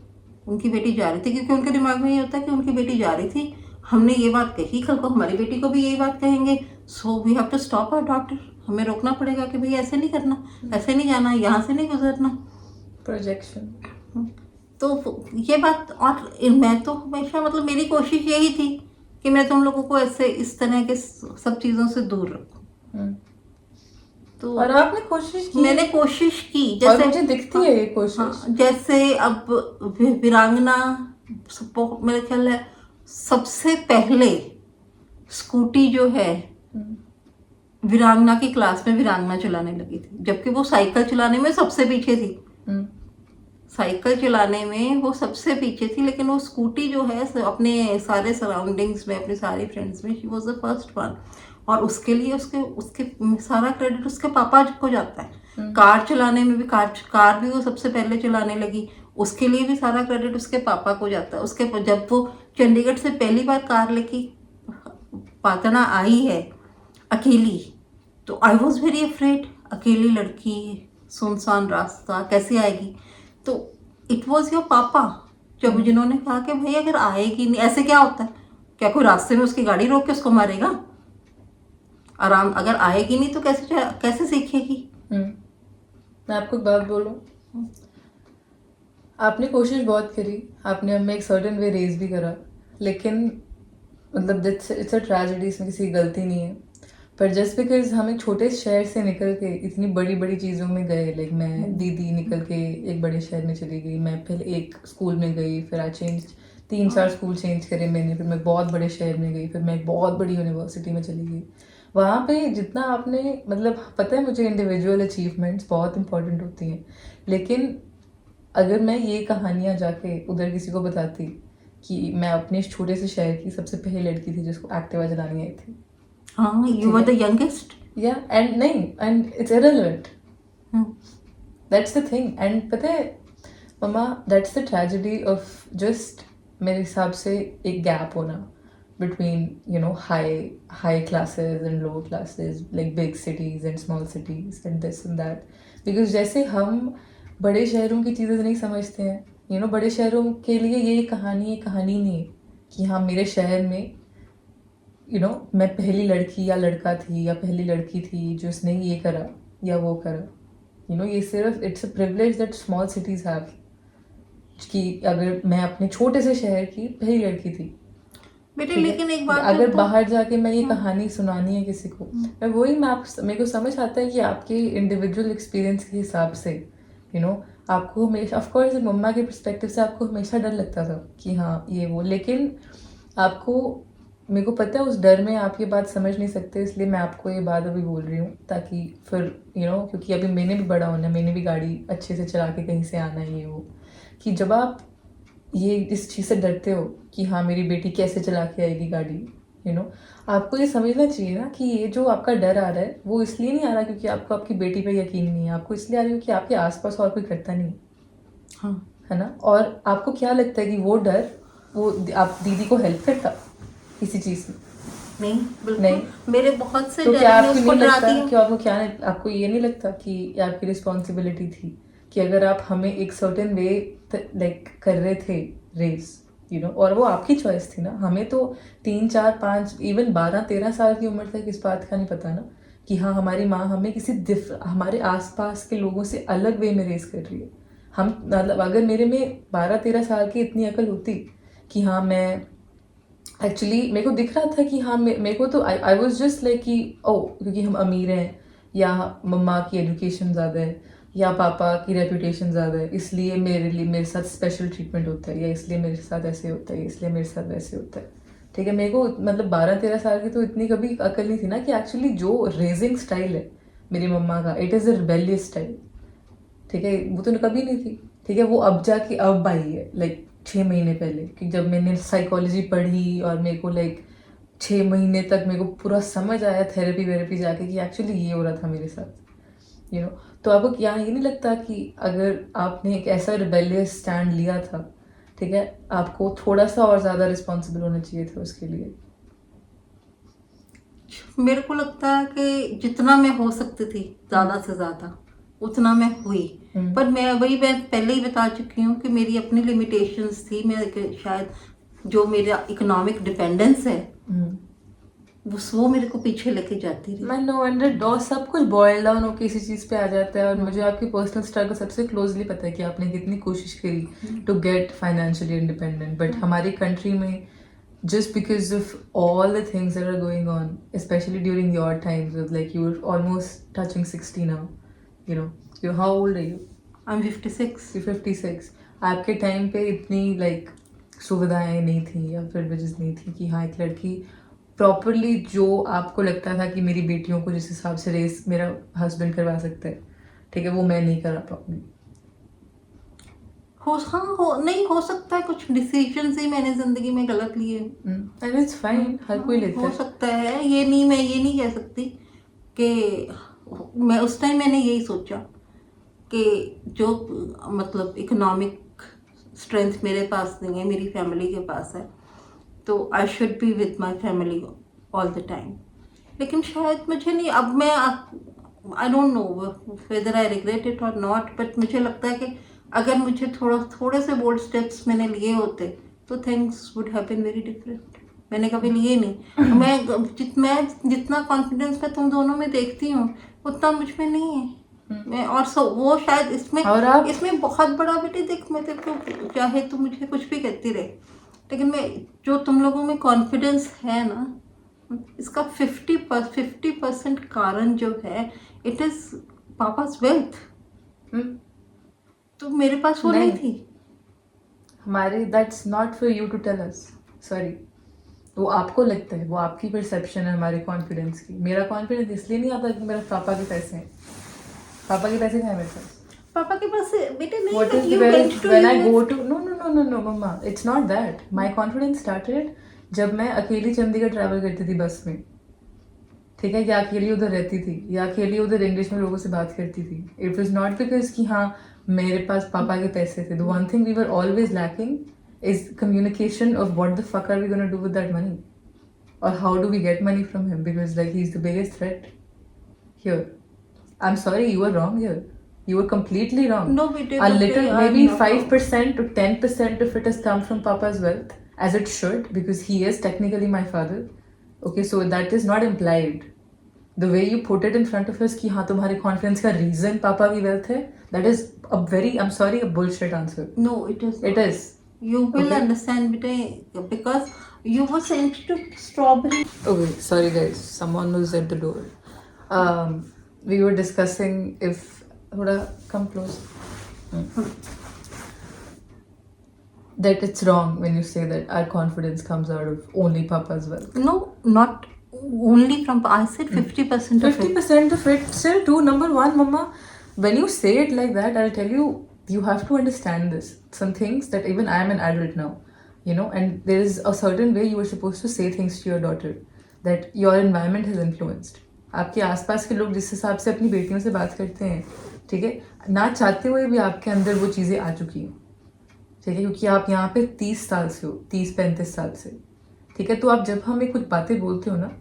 B: उनकी बेटी जा रही थी, क्योंकि उनके दिमाग में ये होता है कि उनकी बेटी जा रही थी, हमने ये बात कही, कल को हमारी बेटी को भी यही बात कहेंगे, so we have to stop our daughter, हमें रोकना पड़ेगा कि भाई ऐसे नहीं करना, ऐसे नहीं जाना, यहाँ से नहीं गुजरना,
A: प्रोजेक्शन।
B: तो ये बात। और मैं तो हमेशा मतलब मेरी कोशिश यही थी कि मैं तुम लोगों को ऐसे इस तरह के सब चीज़ों से दूर रखूं। तो
A: और आपने कोशिश की,
B: मैंने कोशिश की,
A: और
B: जैसे
A: मुझे दिखती है ये कोशिश।
B: हाँ, जैसे अब वीरांगना मेरे ख्याल है सबसे पहले स्कूटी जो है वीरांगना की क्लास में वीरांगना चलाने लगी थी, जबकि वो साइकिल चलाने में सबसे पीछे थी, साइकिल चलाने में वो सबसे पीछे थी, लेकिन वो स्कूटी जो है अपने सारे सराउंडिंग्स में, अपने सारे फ्रेंड्स में she was the first one. और उसके लिए उसके सारा क्रेडिट उसके पापा को जाता है। कार चलाने में भी कार भी वो सबसे पहले चलाने लगी, उसके लिए भी सारा क्रेडिट उसके पापा को जाता है। उसके जब वो चंडीगढ़ से पहली बार कार लेके पातना आई है अकेली, तो आई वॉज वेरी अफ्रेड, अकेली लड़की, सुनसान रास्ता, कैसे आएगी। तो इट वॉज योर पापा जब जिन्होंने कहा कि भाई अगर आएगी नहीं, ऐसे क्या होता है, क्या कोई रास्ते में उसकी गाड़ी रोक के उसको मारेगा, आराम, अगर आएगी नहीं तो कैसे सीखेगी।
A: मैं आपको एक बात बोलूं, आपने कोशिश बहुत करी, आपने हमें एक सर्टेन वे रेज भी करा, लेकिन मतलब इट्स अ ट्रेजेडी, इसमें किसी की गलती नहीं है। पर जस्ट बिकॉज हम एक छोटे शहर से निकल के इतनी बड़ी बड़ी चीज़ों में गए, लाइक मैं दीदी निकल के एक बड़े शहर में चली गई, मैं पहले एक स्कूल में गई, फिर आई चेंज 3-4 स्कूल चेंज करे मैंने, फिर मैं बहुत बड़े शहर में गई, फिर मैं एक बहुत बड़ी यूनिवर्सिटी में चली गई। वहाँ पे जितना आपने मतलब पता है मुझे इंडिविजुअल अचीवमेंट्स बहुत इंपॉर्टेंट होती हैं, लेकिन अगर मैं ये कहानियाँ जाके उधर किसी को बताती कि मैं अपने इस छोटे से शहर की सबसे पहली लड़की थी जिसको एक्टिवा चलानी आई थी,
B: हाँ, you were the youngest,
A: yeah and नहीं, and it's irrelevant, that's the thing. And पता है मम्मा, that's the tragedy of just मेरे हिसाब से एक गैप होना between high classes and low classes, like big cities and small cities and this and that, because जैसे हम बड़े शहरों की चीज़ें नहीं समझते हैं, बड़े शहरों के लिए ये कहानी नहीं है कि हाँ मेरे शहर में मैं पहली लड़की या लड़का थी या पहली लड़की थी जो इसने ये करा या वो करा, ये सिर्फ it's a privilege that small cities have, कि अगर मैं अपने छोटे से शहर की पहली लड़की थी।
B: बेटे
A: ठीक है?
B: लेकिन एक बात
A: अगर
B: तो
A: बाहर जाके मैं ये कहानी सुनानी है किसी को, मैं वही मैं आप मेरे को समझ आता है कि आपके इंडिविजुअल एक्सपीरियंस के हिसाब से आपको हमेशा ऑफ कोर्स मम्मा के पर्सपेक्टिव से आपको हमेशा डर लगता था कि हाँ ये वो, लेकिन आपको मेरे को पता है उस डर में आप ये बात समझ नहीं सकते, इसलिए मैं आपको ये बात अभी बोल रही हूँ ताकि फिर क्योंकि अभी मैंने भी बड़ा होना है, मैंने भी गाड़ी अच्छे से चला के कहीं से आना है ये वो, कि जब आप ये इस चीज़ से डरते हो कि हाँ मेरी बेटी कैसे चला के आएगी गाड़ी, आपको ये समझना चाहिए ना कि ये जो आपका डर आ रहा है वो इसलिए नहीं आ रहा क्योंकि आपको आपकी बेटी पे यकीन नहीं है, आपको इसलिए आ रही है कि आपके आसपास और कोई करता नहीं
B: हाँ
A: है ना। और आपको क्या लगता है कि वो डर वो आप दीदी को हेल्प करता किसी चीज़ में?
B: नहीं बिल्कुल
A: नहीं।
B: मेरे बहुत से
A: तो
B: डर
A: क्या
B: मैं
A: आपको
B: उसको
A: नहीं लगता
B: डराती हूँ।
A: कि आपको ये नहीं लगता कि ये आपकी रिस्पॉन्सिबिलिटी थी कि अगर आप हमें एक सर्टेन वे लाइक कर रहे थे रेस और वो आपकी चॉइस थी ना, हमें तो 3, 4, 5 इवन 12, 13 साल की उम्र तक इस बात का नहीं पता ना कि हाँ हमारी माँ हमें किसी हमारे आसपास के लोगों से अलग वे में रेस कर रही है। हम मतलब अगर मेरे में 12, 13 साल की इतनी अकल होती कि हाँ मैं एक्चुअली मेरे को दिख रहा था कि हाँ मेरे को तो आई वॉज जस्ट लाइक कि ओ क्योंकि हम अमीर हैं या मम्मा की एजुकेशन ज़्यादा है या पापा की रेपुटेशन ज़्यादा है, इसलिए मेरे साथ स्पेशल ट्रीटमेंट होता है, या इसलिए मेरे साथ ऐसे होता है, इसलिए मेरे साथ वैसे होता है। ठीक है, मेरे को मतलब 12-13 साल की तो इतनी कभी अकल नहीं थी ना कि एक्चुअली जो रेजिंग स्टाइल है मेरी मम्मा का, it is a rebellious style. ठीक है, वो तो कभी नहीं थी। ठीक है, वो अब जाके अब आई है लाइक 6 महीने पहले, कि जब मैंने साइकोलॉजी पढ़ी और मेरे को लाइक 6 महीने तक मेरे को पूरा समझ आया थेरेपी वेरेपी जाके कि एक्चुअली ये हो रहा था मेरे साथ तो आपको यहाँ ये नहीं लगता कि अगर आपने एक ऐसा रिबेलियस स्टैंड लिया था, ठीक है, आपको थोड़ा सा और ज़्यादा रिस्पॉन्सिबल होना चाहिए था उसके लिए?
B: मेरे को लगता है कि जितना मैं हो सकती थी ज़्यादा से ज़्यादा उतना मैं हुई, पर मैं पहले ही बता चुकी हूँ कि मेरी अपनी लिमिटेशंस थी। मैं शायद जो मेरा इकोनॉमिक डिपेंडेंस है वो मेरे को पीछे लेके जाती रही।
A: मैं नो वंडर सब कुछ बॉयल डाउन होकर इसी चीज़ पे आ जाता है। और मुझे आपकी पर्सनल स्ट्रगल सबसे क्लोजली पता है कि आपने कितनी कोशिश करी to get financially independent, but हमारी कंट्री में just because of all the things that are going on, especially during your times of like you were almost touching 60 now, you how old are you?
B: I'm 56.
A: You're 56. आपके time पे इतनी like सुविधाएं नहीं थी या privileges नहीं थी कि हाँ एक लड़की प्रॉपरली जो आपको लगता था कि मेरी बेटियों को जिस हिसाब से रेस मेरा हस्बैंड करवा सकता है, ठीक है, वो मैं नहीं करा पाऊंगी।
B: नहीं हो सकता है कुछ डिसीजंस ही मैंने जिंदगी में गलत लिए,
A: एंड इट्स फाइन, हर कोई लेता
B: हो
A: है।
B: सकता है। मैं ये नहीं कह सकती कि मैं उस टाइम मैंने यही सोचा कि जो मतलब इकोनॉमिक स्ट्रेंथ मेरे पास नहीं है, मेरी फैमिली के पास है, तो I should be with my family all the time. लेकिन शायद मुझे नहीं, अब मैं I don't know whether I regret it और नॉट, बट मुझे लगता है कि अगर मुझे थोड़े से बोल्ड स्टेप्स मैंने लिए होते तो things would have been very different. मैंने कभी लिए नहीं। मैं जितना कॉन्फिडेंस मैं तुम दोनों में देखती हूँ उतना मुझ में नहीं है। मैं और वो शायद इसमें बहुत बड़ा बेटे देख, मैं तेरे को चाहे तो मुझे कुछ भी कहती रहे, लेकिन मैं जो तुम लोगों में कॉन्फिडेंस है ना, इसका 50% कारण जो है इट इज पापा's वेल्थ। तो मेरे पास वो नहीं थी।
A: हमारे that's not for you to tell us, sorry. वो आपको लगता है, वो आपकी परसेप्शन है हमारे कॉन्फिडेंस की। मेरा कॉन्फिडेंस इसलिए नहीं आता कि मेरा पापा के पैसे हैं। पापा के पैसे कहाँ है मेरे पास?
B: पापा के पास बेटे नहीं।
A: What is when I go to no mama, it's not that. My confidence started जब मैं अकेली चंडीगढ़ ट्रैवल करती थी बस में, ठीक है, या अकेली उधर रहती थी, या अकेली उधर इंग्लिश में लोगों से बात करती थी। इट वॉज नॉट बिकॉज कि हाँ मेरे पास पापा के पैसे थे। The one thing we were always lacking is communication of what the fuck are we going to do with that money, or how do we get money from him, because like he's the biggest threat here. I'm sorry, you were wrong here. You were completely wrong.
B: No, we did.
A: A little, maybe 5% to 10% of it has come from Papa's wealth, as it should, because he is technically my father. Okay, so that is not implied. The way you put it in front of us कि हाँ तुम्हारे confidence का reason पापा की wealth है, that is a very, I'm sorry, a bullshit answer.
B: No, it is.
A: It is.
B: You will understand बेटे, because You were sent to strawberry.
A: Okay, sorry guys, someone was at the door. We were discussing if thoda come close. That it's wrong when you say that our confidence comes out of only Papa's wealth.
B: No, not only from. I said 50% of it.
A: 50% of it still too. Number one, Mama, when you say it like that, I'll tell you, you have to understand this. Some things that even I am an adult now, you know, and there is a certain way you are supposed to say things to your daughter that your environment has influenced. आपके आसपास के लोग जिस हिसाब से अपनी बेटियों से बात करते हैं, ठीक है, ना चाहते हुए भी आपके अंदर वो चीज़ें आ चुकी हैं, ठीक है, क्योंकि आप यहाँ पे 30 साल से हो, 30-35 साल से, ठीक है, तो आप जब हमें कुछ बातें बोलते हो ना,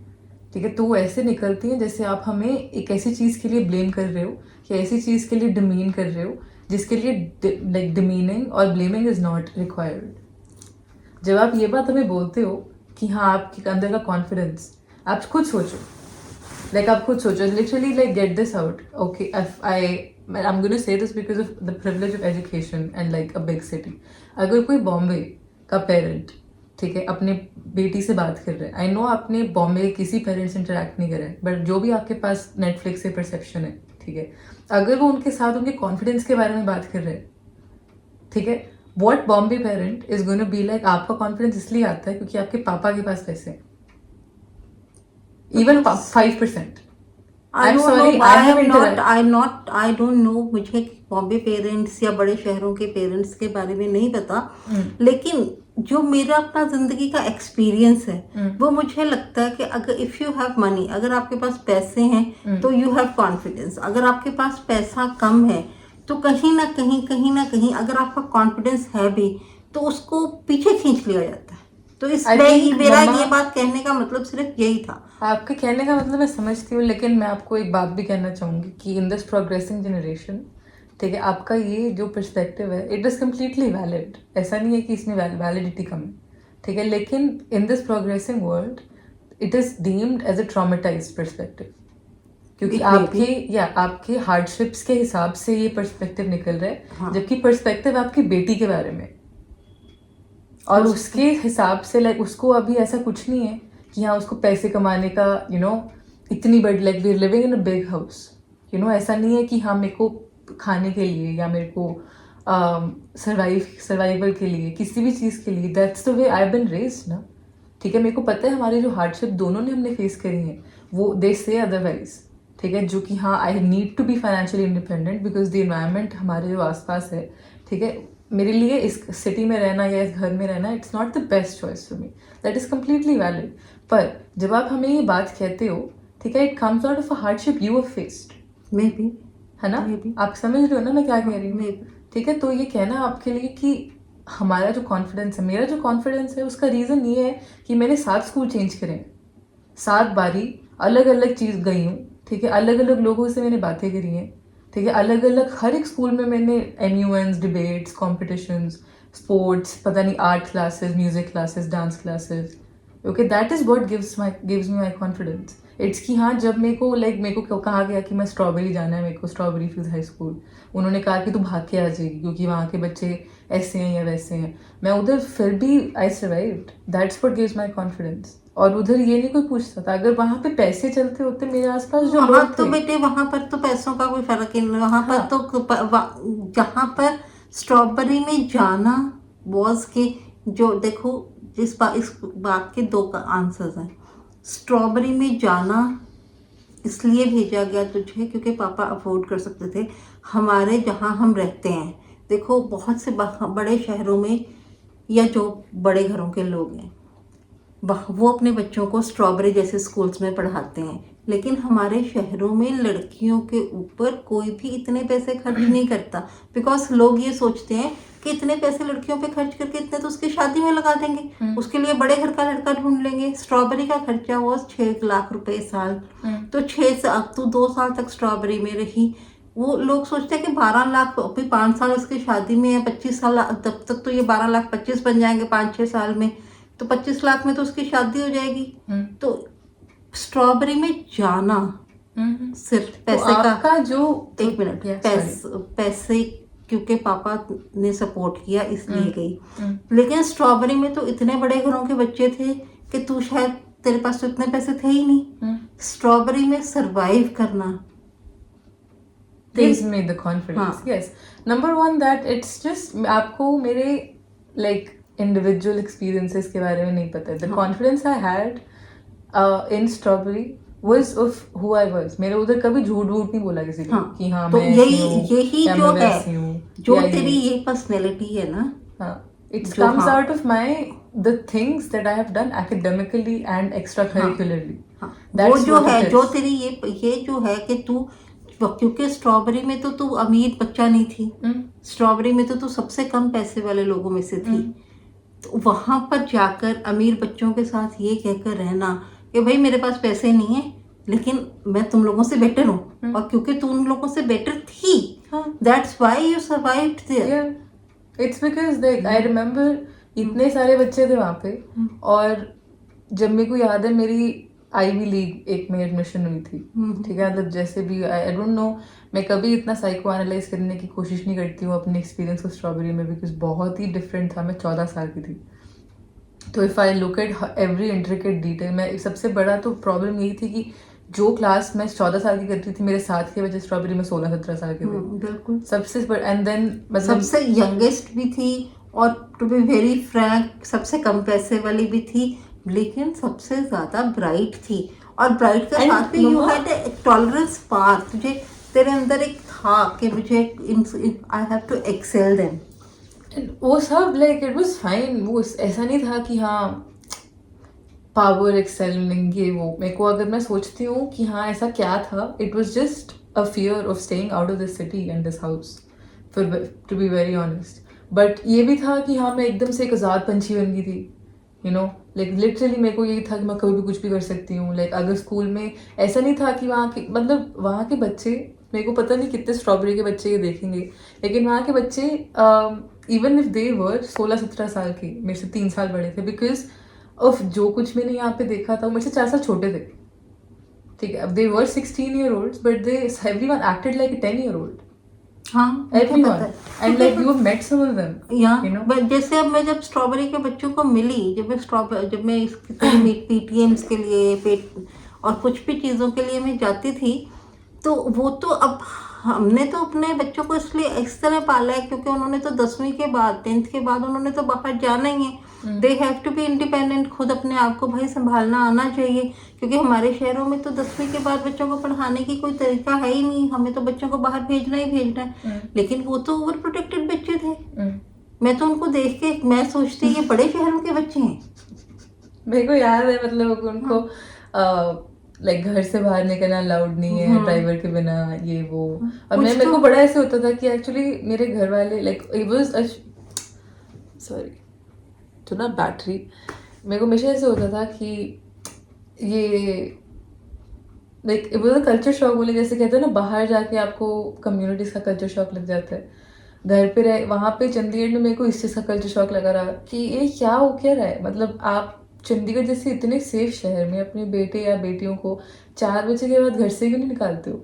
A: ठीक है, तो वो ऐसे निकलती हैं जैसे आप हमें एक ऐसी चीज़ के लिए ब्लेम कर रहे हो या ऐसी चीज़ के लिए डिमीन कर रहे हो जिसके लिए लाइक डिमीनिंग और ब्लेमिंग इज़ नॉट रिक्वायर्ड। जब आप ये बात हमें बोलते हो कि हाँ आपके अंदर का कॉन्फिडेंस, आप खुद सोचो, लाइक आप खुद सोचो, literally like get this out. Okay, if I'm going to say this because of the privilege of education and like a big city. अगर कोई बॉम्बे का पेरेंट, ठीक है, अपने बेटी से बात कर रहा है, आई नो आपने बॉम्बे के किसी पेरेंट्स से इंटरेक्ट नहीं करा है, बट जो भी आपके पास नेटफ्लिक्स से परसेप्शन है, ठीक है, अगर वो उनके साथ उनके कॉन्फिडेंस के बारे में बात कर रहे हैं, ठीक है, what Bombay parent is going to be like, आपका कॉन्फिडेंस इसलिए आता है क्योंकि आपके पापा के पास पैसे हैं, even 5%.
B: I
A: I'm
B: don't
A: sorry,
B: know.
A: I haven't
B: I don't know. मुझे बॉम्बे पेरेंट्स या बड़े शहरों के पेरेंट्स के बारे में नहीं पता, लेकिन जो मेरा अपना जिंदगी का एक्सपीरियंस है वो मुझे लगता है कि अगर इफ यू हैव मनी, अगर आपके पास पैसे हैं तो यू हैव कॉन्फिडेंस। अगर आपके पास पैसा कम है तो कहीं ना कहीं अगर आपका कॉन्फिडेंस है भी तो उसको पीछे खींच लिया जाता है। तो इसलिए मेरा ये बात कहने का मतलब सिर्फ यही था।
A: आपके कहने का मतलब मैं समझती हूँ, लेकिन मैं आपको एक बात भी कहना चाहूँगी कि इन दिस प्रोग्रेसिंग जनरेशन, ठीक है, आपका ये जो पर्सपेक्टिव है इट इज़ कम्प्लीटली वैलिड, ऐसा नहीं है कि इसमें वैलिडिटी कम है, ठीक है, लेकिन in this progressing world it is deemed as a traumatised perspective, क्योंकि आपके हार्डशिप्स के हिसाब से ये पर्सपेक्टिव निकल रहा है, हाँ। जबकि पर्सपेक्टिव आपकी बेटी के बारे में, और उसके हिसाब से लाइक उसको अभी ऐसा कुछ नहीं है कि हाँ उसको पैसे कमाने का इतनी बड़ी, like we are living in a big house, ऐसा नहीं है कि हाँ मेरे को खाने के लिए या मेरे को सर्वाइवल के लिए, किसी भी चीज़ के लिए, that's the way I have been raised ना, ठीक है, मेरे को पता है हमारी जो हार्डशिप दोनों ने हमने फेस करी है वो दे से अदरवाइज, ठीक है, जो कि हाँ I need to be financially independent because the environment हमारे जो आसपास है, ठीक है, मेरे लिए इस सिटी में रहना या इस घर में रहना it's not the best choice for me, that is completely valid. पर जब आप हमें ये बात कहते हो, ठीक है, it comes out of a hardship you have faced,
B: may be,
A: है ना, आप समझ रहे हो ना मैं क्या कह रही हूँ, ठीक है, तो ये कहना आपके लिए कि हमारा जो कॉन्फिडेंस है, मेरा जो कॉन्फिडेंस है, उसका रीज़न ये है कि मैंने 7 स्कूल चेंज करे हैं, 7 बारी अलग अलग चीज़ गई हूँ, ठीक है, अलग अलग लोगों से मैंने बातें करी हैं, ठीक है, अलग अलग हर एक स्कूल में मैंने MUNs, डिबेट्स, कॉम्पिटिशन्स, स्पोर्ट्स, पता नहीं art classes, music classes, dance classes, okay, that is what gives me my confidence. It's कि हाँ जब मेरे को कहा गया कि मैं स्ट्रॉबेरी जाना है, मेरे को स्ट्रॉबेरी फील्ड हाई स्कूल, उन्होंने कहा कि तू भाग के आ जाएगी क्योंकि वहाँ के बच्चे ऐसे हैं या वैसे हैं, मैं उधर फिर भी I survived, that's what gives my confidence. और उधर ये नहीं कोई पूछता था, अगर वहाँ पे पैसे चलते होते मेरे आसपास जो लोग थे,
B: तो बेटे वहाँ पर तो पैसों का कोई फर्क ही नहीं, वहाँ पर तो जहाँ पर स्ट्रॉबेरी में जाना वॉज के, जो देखो इस बात के 2 आंसर्स हैं। स्ट्रॉबेरी में जाना इसलिए भेजा गया तुझे क्योंकि पापा अफोर्ड कर सकते थे। हमारे जहाँ हम रहते हैं, देखो बहुत से बड़े शहरों में या जो बड़े घरों के लोग हैं वो अपने बच्चों को स्ट्रॉबेरी जैसे स्कूल्स में पढ़ाते हैं, लेकिन हमारे शहरों में लड़कियों के ऊपर कोई भी इतने पैसे खर्च नहीं करता, बिकॉज लोग ये सोचते हैं कि इतने पैसे लड़कियों पे खर्च करके इतने तो उसकी शादी में लगा देंगे, उसके लिए बड़े घर का लड़का ढूंढ लेंगे। स्ट्रॉबेरी का खर्चा हुआ 6 लाख रुपए साल, तो 2 साल तक स्ट्रॉबेरी में रही। वो लोग सोचते हैं कि 12 लाख, अभी 5 साल उसकी शादी में है, 25 साल तब तक तो ये 12 लाख 25 बन जाएंगे 5-6 साल में, तो 25 लाख में तो उसकी शादी हो जाएगी। तो स्ट्रॉबेरी में जाना सिर्फ पैसे
A: तो
B: का
A: जो
B: 1 मिनट पैसे क्योंकि पापा ने सपोर्ट किया इसलिए गई। लेकिन स्ट्रॉबेरी में तो इतने बड़े घरों के बच्चे थे कि तू शायद, तेरे पास तो इतने पैसे थे ही नहीं। स्ट्रॉबेरी में सरवाइव करना
A: gives me the confidence.
B: हाँ.
A: Yes. Number one, that it's just आपको मेरे like individual experiences के बारे में नहीं पता है. The confidence I had in Strawberry was of who I was. मेरे उधर कभी झूठ नहीं बोला किसी को कि हाँ
B: तो
A: मैं ऐसी हूँ
B: यही
A: या
B: जो
A: मैं
B: है,
A: वैसी हूँ
B: जो
A: या
B: तेरी ये पर्सनैलिटी है ना,
A: it comes out of my the things that I have done academically and extracurricularly.
B: वो जो है, जो तेरी ये जो है कि तू, क्योंकि स्ट्रॉबेरी में तो तू अमीर बच्चा नहीं थी, स्ट्रॉबेरी में तो तू सबसे कम पैसे वाले लोगों में से थी। तो वहां पर जाकर अमीर बच्चों के साथ ये कहकर रहना कि भाई मेरे पास पैसे नहीं है लेकिन मैं तुम लोगों से बेटर हूँ, और क्योंकि तू उन लोगों से बेटर थी, that's why you survived there.
A: It's because I remember इतने सारे बच्चे थे वहाँ पे, और जब मेरे को याद है मेरी आईवी लीग एक में एडमिशन हुई थी, ठीक है, मतलब जैसे भी आई डोंट नो, मैं कभी इतना साइको एनालाइज करने की कोशिश नहीं करती हूँ अपने एक्सपीरियंस को स्ट्रॉबेरी में, बिकॉज बहुत ही डिफरेंट था। मैं 14 साल की थी, तो if I look at every intricate detail, मैं सबसे बड़ा तो प्रॉब्लम यही थी कि जो क्लास मैं 14 साल की करती थी, मेरे साथ के बच्चे स्ट्रॉबेरी में 16-17 साल के थे।
B: बिल्कुल
A: सबसे एंड देन मतलब
B: सबसे यंगेस्ट भी थी, और टू बी वेरी फ्रैंक सबसे कम पैसे वाली भी थी, लेकिन सबसे ज्यादा ब्राइट थी। और ब्राइट के साथ भी यू हैड ए टॉलरेंस पार, तुझे तेरे अंदर एक था कि मुझे I have to excel them.
A: वो सब लाइक इट वाज फाइन, वो ऐसा नहीं था कि हाँ पावर एक्सेलिंग ये वो। मेरे को अगर मैं सोचती हूँ कि हाँ ऐसा क्या था, it was just a fear of staying out of this city and this house, to be very honest. But ये भी था कि हाँ मैं एकदम से एक आज़ाद पंछी बन गई थी, यू नो, लाइक लिटरली मेरे को यही था कि मैं कभी भी कुछ भी कर सकती हूँ। लाइक अगर स्कूल में ऐसा नहीं था कि वहाँ के मतलब वहाँ के बच्चे, मेरे को पता नहीं कितने स्ट्रॉबेरी के बच्चे ये देखेंगे, लेकिन वहाँ के बच्चे इवन इफ दे वर 16-17 साल के, मेरे से 3 साल बड़े थे, बिकॉज ऑफ जो कुछ मैंने यहाँ पे देखा था। मेरे से 4 साल छोटे थे, ठीक है, अब दे वर 16 year olds but they everyone acted like a 10 year old।
B: हाँ,
A: everyone and like you have met some of them, you know,
B: but जैसे अब मैं जब स्ट्रॉबेरी के बच्चों को मिली, जब मैं पीटीएम्स के लिए और कुछ भी चीज़ों के लिए मैं जाती थी, तो वो तो अब हमने तो अपने बच्चों को इसलिए इस तरह पाला है क्योंकि उन्होंने तो 10वीं के बाद 10th के बाद उन्होंने तो बाहर जाना ही है। They have to be independent, खुद अपने आप को भाई संभालना आना चाहिए, क्योंकि हमारे शहरों में तो 10वीं के बाद बच्चों को पढ़ाने की कोई तरीका है ही नहीं, हमें तो बच्चों को बाहर भेजना ही भेजना है। लेकिन वो तो ओवर प्रोटेक्टेड बच्चे थे। मैं तो उनको देख के मैं सोचती ये बड़े शहरों के बच्चे हैं।
A: मेरे को याद है मतलब उनको लाइक घर से बाहर निकलना अलाउड नहीं है ड्राइवर के बिना, ये वो। और मेरे को बड़ा ऐसे होता था कि एक्चुअली मेरे घर वाले लाइक इट वाज सॉरी तो ना बैटरी, मेरे को हमेशा ऐसे होता था कि ये like it was a culture shock बोले, जैसे कहते हैं ना बाहर जाके आपको कम्युनिटीज का कल्चर शॉक लग जाता है। घर पे रहे वहाँ पे चंडीगढ़ में मेरे को इस चीज़ का कल्चर शॉक लगा रहा कि ये क्या हो क्या रहा है। मतलब आप चंडीगढ़ जैसे इतने सेफ शहर में अपने बेटे या बेटियों को 4 बजे के बाद घर से क्यों नहीं निकालते हो,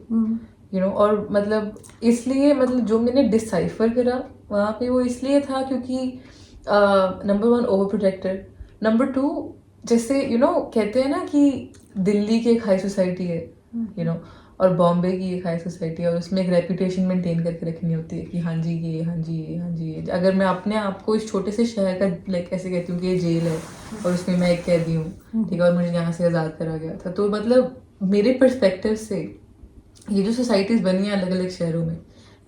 A: यू नो। और मतलब इसलिए मतलब जो मैंने डिसाइफर करा वहाँ पे वो इसलिए था क्योंकि नंबर 1 ओवर प्रोटेक्टेड, नंबर 2 जैसे यू नो कहते हैं ना कि दिल्ली की एक हाई सोसाइटी है, यू नो, और बॉम्बे की एक हाई सोसाइटी है, और उसमें एक रेपुटेशन मेंटेन करके रखनी होती है कि हाँ जी ये, हाँ जी ये, हाँ जी ये। अगर मैं अपने आप को इस छोटे से शहर का लाइक ऐसे कहती हूँ कि ये जेल है और उसमें मैं एक कैदी हूँ, ठीक है, और मुझे यहाँ से आज़ाद करा गया था, तो मतलब मेरे पर्सपेक्टिव से ये जो सोसाइटीज़ बनी है अलग अलग शहरों में,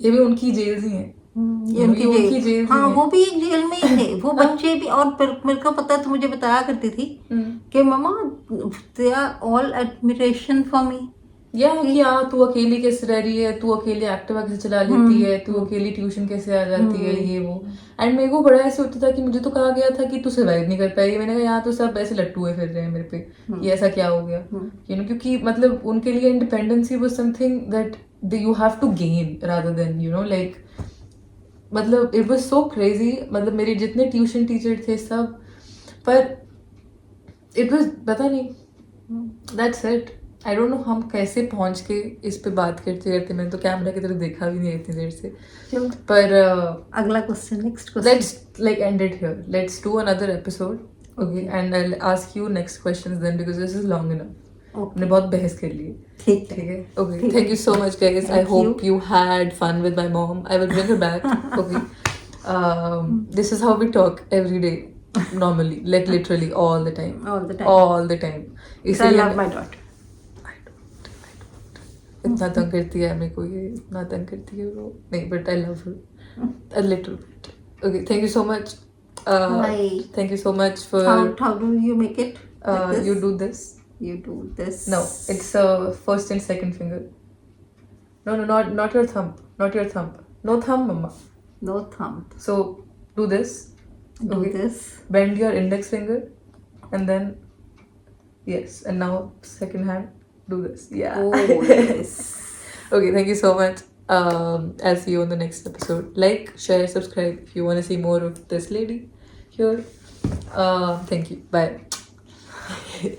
A: ये भी उनकी जेल्स ही हैं।
B: उनकी जेल, हाँ वो भी एक जेल में ही थे वो बच्चे भी। और मेरे को पता है, तो मुझे बताया करती थी कि मम्मा they are all admiration for me,
A: या कि हाँ तू अकेली कैसे रह रही है, तू अकेले एक्टिवा कैसे चला लेती है, तू अकेली ट्यूशन कैसे आ जाती है, ये वो। एंड मेरे को बड़ा ऐसे होता था कि मुझे तो कहा गया था कि तू सर्वाइव नहीं कर पाएगी। मैंने कहा यहाँ तो सब ऐसे लट्टू हुए फिर रहे हैं मेरे पे, ये ऐसा क्या हो गया, यू नो। क्योंकि मतलब उनके लिए independency was something that you have to gain rather than, you know, like मतलब इट वाज सो क्रेजी। मतलब मेरे जितने ट्यूशन टीचर थे सब, पर इट वाज पता नहीं, that's it. I don't know हम कैसे पहुंच के इस पे बात करते करते, मैंने तो कैमरा की तरफ देखा भी नहीं इतनी देर से,
B: चलो
A: पर
B: अगला question, next question.
A: let's like end it here. Let's do another episode. Okay, and I'll ask you next questions then because this is long enough. हमने बहुत बहस कर ली है.
B: ठीक
A: ठीक
B: है।
A: है. Okay, thank you so much guys. I
B: Thank
A: hope you had fun with my mom. I will bring her back. Okay. This is how we talk every day normally, like literally all the time.
B: All the time.
A: All the time.
B: I
A: इसीलिए
B: love my daughter.
A: इतना तंग करती है मेरे को ये, इतना तंग करती है वो नहीं, but I love her a little bit. Okay, thank you so much.
B: Bye.
A: Thank you so much for
B: How do you make it? Like this?
A: you do this.
B: You do this.
A: No, it's first and second finger. No, not your thumb. Not your thumb. No thumb, mama.
B: No thumb.
A: So do this.
B: Do
A: Okay.
B: this.
A: Bend your index finger, and then yes, and now second hand. Do this. Yeah.
B: Oh yes.
A: Okay, thank you so much. I'll see you on the next episode. Like, share, subscribe if you want to see more of this lady here. Thank you. Bye.